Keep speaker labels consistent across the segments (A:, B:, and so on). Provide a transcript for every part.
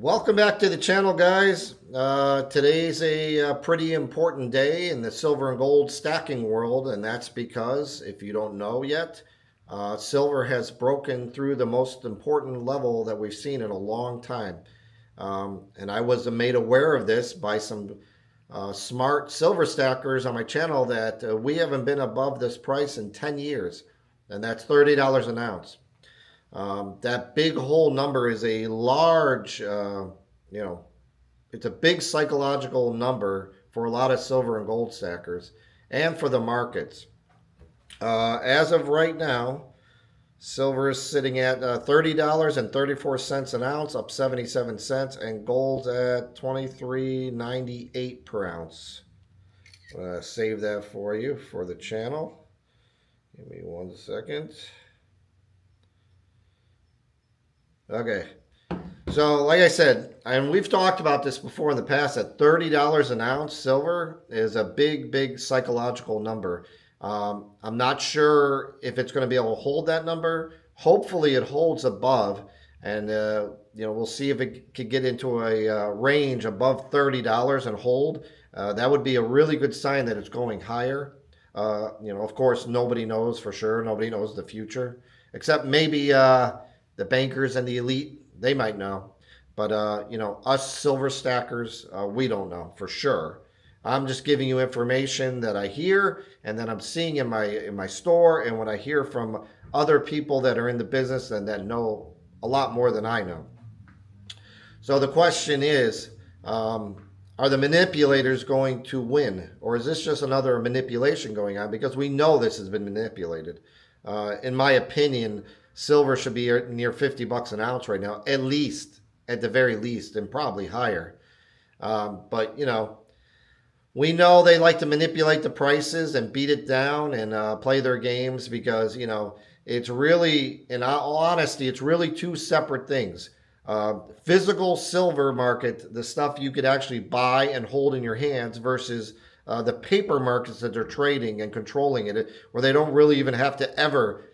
A: Welcome back to the channel, guys. Today's a pretty important day in the silver and gold stacking world, and that's because, if you don't know yet, silver has broken through the most important level that we've seen in a long time. And I was made aware of this by some smart silver stackers on my channel that we haven't been above this price in 10 years, and that's $30 an ounce. That big hole number is a large, it's a big psychological number for a lot of silver and gold stackers and for the markets. As of right now, silver is sitting at $30.34 an ounce, up 77 cents, and gold's at $23.98 per ounce. Save that for you for the channel. Give me 1 second. Okay, so like I said, and we've talked about this before in the past, that $30 an ounce silver is a big psychological number. I'm not sure if it's going to be able to hold that number. Hopefully it holds above, and we'll see if it could get into a range above $30 and hold. That would be a really good sign that it's going higher. Of course, nobody knows for sure. Nobody knows the future, except maybe the bankers and the elite. They might know. But, us silver stackers, we don't know for sure. I'm just giving you information that I hear and that I'm seeing in my store, and what I hear from other people that are in the business and that know a lot more than I know. So the question is, are the manipulators going to win? Or is this just another manipulation going on? Because we know this has been manipulated. In my opinion, silver should be near 50 bucks an ounce right now, at least, at the very least, and probably higher. But, we know they like to manipulate the prices and beat it down and play their games because, it's really, in all honesty, it's really two separate things. Physical silver market, the stuff you could actually buy and hold in your hands, versus the paper markets that they're trading and controlling it, where they don't really even have to ever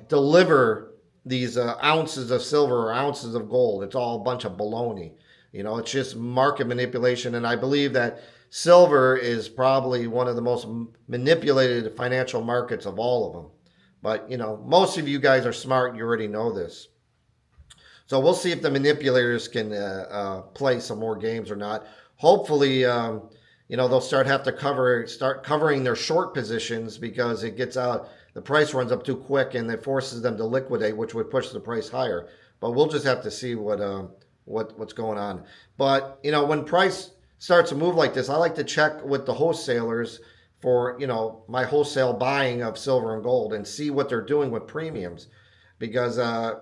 A: deliver these ounces of silver or ounces of gold. It's all a bunch of baloney. It's just market manipulation. And I believe that silver is probably one of the most manipulated financial markets of all of them. But, most of you guys are smart. You already know this. So we'll see if the manipulators can play some more games or not. Hopefully, they'll start covering their short positions, because it gets out. The price runs up too quick and it forces them to liquidate, which would push the price higher. But we'll just have to see what's going on. But, when price starts to move like this, I like to check with the wholesalers for, my wholesale buying of silver and gold, and see what they're doing with premiums. Because a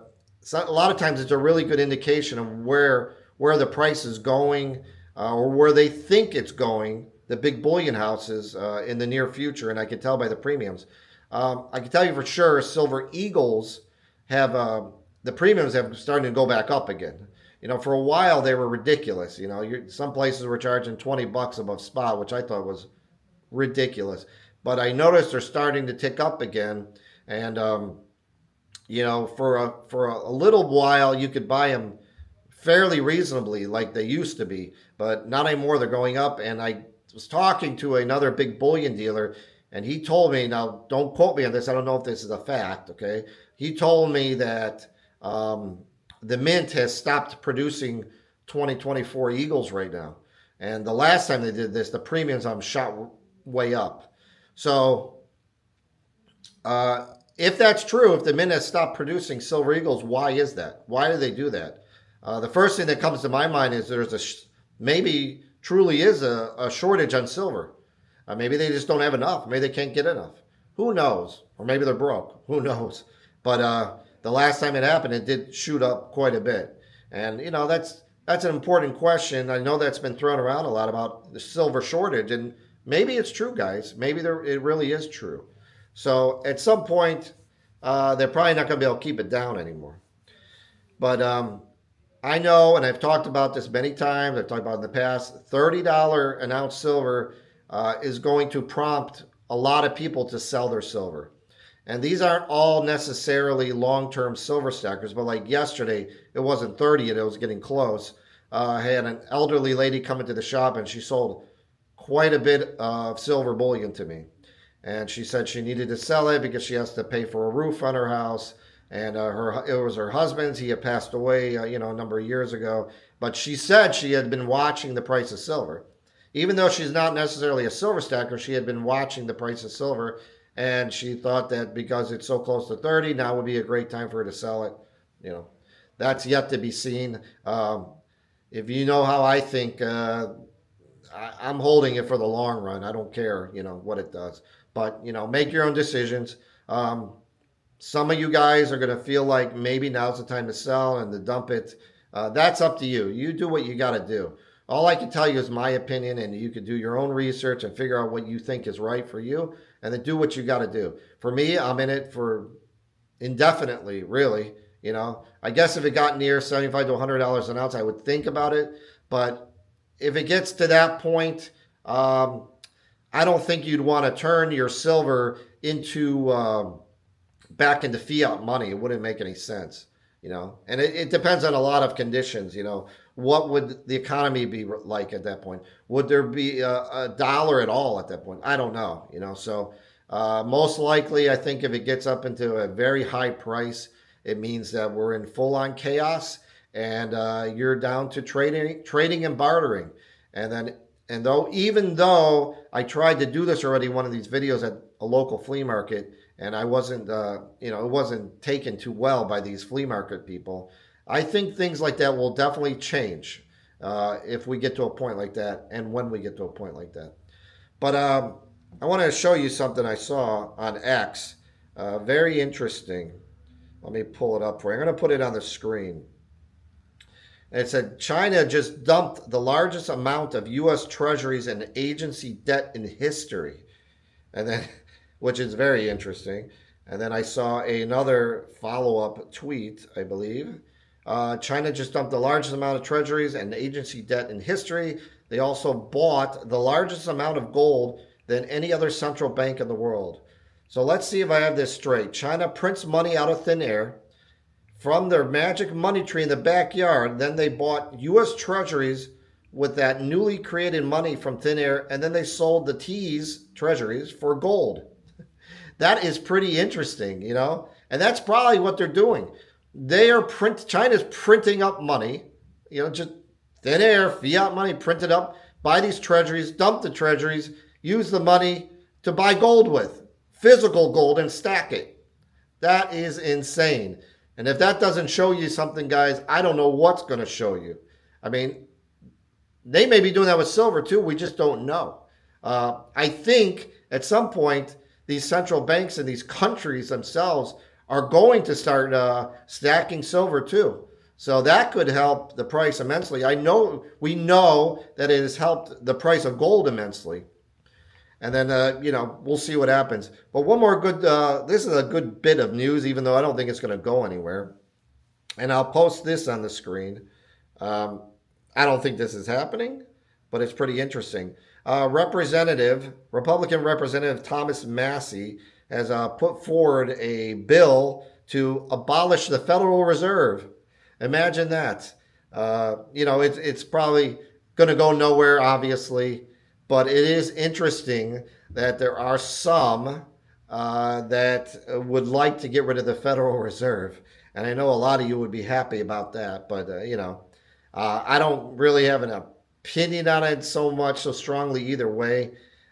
A: lot of times it's a really good indication of where the price is going, or where they think it's going, the big bullion houses in the near future. And I can tell by the premiums. I can tell you for sure, silver eagles have, the premiums have started to go back up again. For a while they were ridiculous. Some places were charging 20 bucks above spot, which I thought was ridiculous. But I noticed they're starting to tick up again. And, for a little while you could buy them fairly reasonably like they used to be. But not anymore. They're going up. And I was talking to another big bullion dealer, and he told me, now don't quote me on this, I don't know if this is a fact, okay? He told me that the mint has stopped producing 2024 Eagles right now. And the last time they did this, the premiums on them shot way up. So if that's true, if the mint has stopped producing silver Eagles, why is that? Why do they do that? The first thing that comes to my mind is there's maybe truly is a shortage on silver. Maybe they just don't have enough. Maybe they can't get enough. Who knows? Or maybe they're broke. Who knows? But the last time it happened, it did shoot up quite a bit. And, that's an important question. I know that's been thrown around a lot about the silver shortage. And maybe it's true, guys. Maybe it really is true. So at some point, they're probably not going to be able to keep it down anymore. But I know, and I've talked about this many times, I've talked about it in the past, $30 an ounce silver is going to prompt a lot of people to sell their silver. And these aren't all necessarily long-term silver stackers, but like yesterday, it wasn't 30 and it was getting close. had an elderly lady come into the shop, and she sold quite a bit of silver bullion to me. And she said she needed to sell it because she has to pay for a roof on her house. And it was her husband's. He had passed away, a number of years ago. But she said she had been watching the price of silver. Even though she's not necessarily a silver stacker, she had been watching the price of silver. And she thought that because it's so close to 30, now would be a great time for her to sell it. That's yet to be seen. If you know how I think, I'm holding it for the long run. I don't care, what it does. But, make your own decisions. Some of you guys are going to feel like maybe now's the time to sell and to dump it. That's up to you. You do what you got to do. All I can tell you is my opinion, and you can do your own research and figure out what you think is right for you, and then do what you got to do. For me, I'm in it for indefinitely, really. I guess if it got near $75 to $100 an ounce, I would think about it. But if it gets to that point, I don't think you'd want to turn your silver into back into fiat money. It wouldn't make any sense, And it depends on a lot of conditions. What would the economy be like at that point? Would there be a dollar at all at that point? I don't know. So most likely, I think if it gets up into a very high price, it means that we're in full-on chaos, and you're down to trading and bartering, even though I tried to do this already, one of these videos at a local flea market, and I wasn't, it wasn't taken too well by these flea market people. I think things like that will definitely change if we get to a point like that, and when we get to a point like that. But I want to show you something I saw on X, very interesting. Let me pull it up for you. I'm going to put it on the screen. And it said China just dumped the largest amount of U.S. treasuries and agency debt in history, and then, which is very interesting. And then I saw another follow-up tweet, I believe. China just dumped the largest amount of treasuries and agency debt in history. They also bought the largest amount of gold than any other central bank in the world. So let's see if I have this straight. China prints money out of thin air from their magic money tree in the backyard. Then they bought U.S. treasuries with that newly created money from thin air, and then they sold the treasuries for gold. That is pretty interesting, and that's probably what they're doing. China's printing up money, just thin air, fiat money printed up, buy these treasuries, dump the treasuries, use the money to buy gold with. Physical gold, and stack it. That is insane. And if that doesn't show you something, guys, I don't know what's going to show you. I mean, they may be doing that with silver too. We just don't know. I think at some point, these central banks and these countries themselves are going to start stacking silver too. So that could help the price immensely. We know that it has helped the price of gold immensely. And then, we'll see what happens. But one more this is a good bit of news, even though I don't think it's going to go anywhere. And I'll post this on the screen. I don't think this is happening, but it's pretty interesting. Republican Representative Thomas Massey has put forward a bill to abolish the Federal Reserve. Imagine that. It's probably going to go nowhere, obviously. But it is interesting that there are some that would like to get rid of the Federal Reserve. And I know a lot of you would be happy about that. But, I don't really have an opinion on it so strongly either way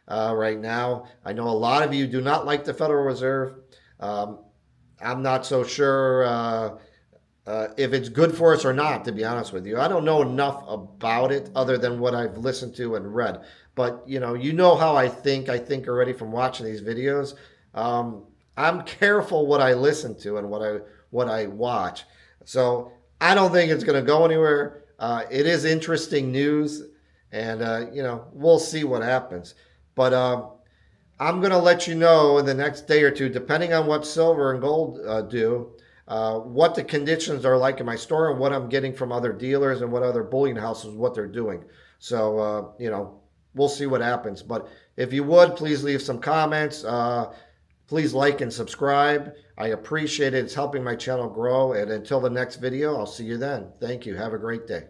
A: right now. I know a lot of you do not like the Federal Reserve. I'm not so sure if it's good for us or not, to be honest with you. I don't know enough about it other than what I've listened to and read. But, you know how I think already from watching these videos. I'm careful what I listen to and what I watch. So I don't think it's going to go anywhere. It is interesting news, and, we'll see what happens. But I'm going to let you know in the next day or two, depending on what silver and gold do, what the conditions are like in my store and what I'm getting from other dealers and what other bullion houses, what they're doing. So, we'll see what happens. But if you would, please leave some comments. Please like and subscribe. I appreciate it. It's helping my channel grow. And until the next video, I'll see you then. Thank you. Have a great day.